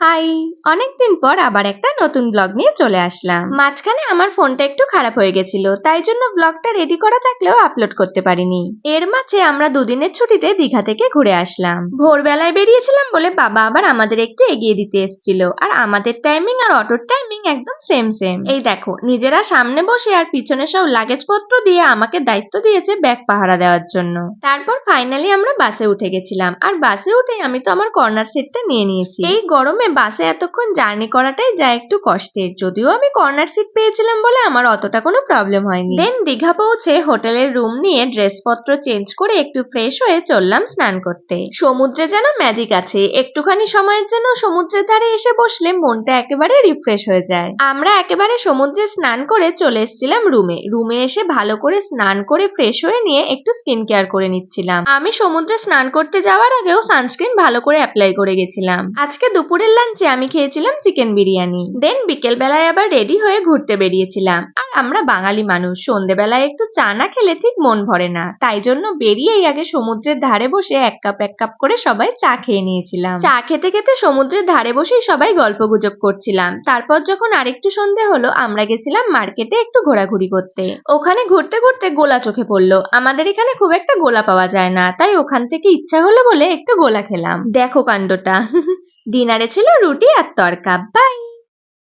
High! অনেকদিন পর আবার একটা নতুন ব্লগ নিয়ে চলে আসলাম। মাঝখানে আমার ফোনটা একটু খারাপ হয়ে গেছিল, তাই জন্য ব্লগটা রেডি করা থাকলেও আপলোড করতে পারিনি। এর মাঝে আমরা দুদিনের ছুটিতে দীঘা থেকে ঘুরে আসলাম। ভোরবেলায় বেরিয়েছিলাম বলে বাবা আবার আমাদের একটু এগিয়ে দিতে এসেছিল, আর আমাদের টাইমিং আর অটোর টাইমিং একদম সেম সেম। এই দেখো, নিজেরা সামনে বসে আর পিছনে সব লাগেজ পত্র দিয়ে আমাকে দায়িত্ব দিয়েছে ব্যাগ পাহারা দেওয়ার জন্য। তারপর ফাইনালি আমরা বাসে উঠে গেছিলাম, আর বাসে উঠে আমি তো আমার কর্নার সিটটা নিয়ে নিয়েছি। এই গরমে বাসে এতক্ষণ জার্নি করাটাই যা একটু কষ্টের, যদিও আমি কর্নার সিট পেয়েছিলাম বলে আমার অতটা কোনো প্রবলেম হয়নি। দেন দীঘা পৌঁছে হোটেলের রুম নিয়ে ড্রেসপত্র চেঞ্জ করে একটু ফ্রেশ হয়ে চললাম স্নান করতে। সমুদ্রে যেন ম্যাজিক আছে, একটুখানি সময়ের জন্য সমুদ্রের ধারে এসে বসলে মনটা একেবারে রিফ্রেশ হয়ে যায়। আমরা একেবারে সমুদ্রে স্নান করে চলে এসেছিলাম রুমে এসে ভালো করে স্নান করে ফ্রেশ হয়ে নিয়ে একটু স্কিন কেয়ার করে নিচ্ছিলাম। আমি সমুদ্রে স্নান করতে যাওয়ার আগেও সানস্ক্রিন ভালো করে অ্যাপ্লাই করে গেছিলাম। আজকে দুপুরের লাঞ্চে আমি খেয়েছিলাম চিকেন বিরিয়ানি। দেন বিকেল বেলায় আবার রেডি হয়ে ঘুরতে বেরিয়েছিলাম। আর আমরা বাঙালি মানুষ, সন্ধ্যেবেলায় একটু চা না খেলে ঠিক মন ভরে না, তাই জন্য বেরিয়েই আগে সমুদ্রের ধারে বসে এক কাপ করে সবাই চা খেয়ে নিয়েছিলাম। চা খেতে খেতে সমুদ্রের ধারে বসেই সবাই গল্পগুজব করছিলাম। তারপর যখন আরেকটু সন্ধে হলো, আমরা গেছিলাম মার্কেটে একটু ঘোরাঘুরি করতে। ওখানে ঘুরতে ঘুরতে গোলা চোখে পড়লো। আমাদের এখানে খুব একটা গোলা পাওয়া যায় না, তাই ওখান থেকে ইচ্ছা হলো বলে একটু গোলা খেলাম। দেখো কাণ্ডটা। ডিনারে ছিল রুটি আর তরকা। বাই।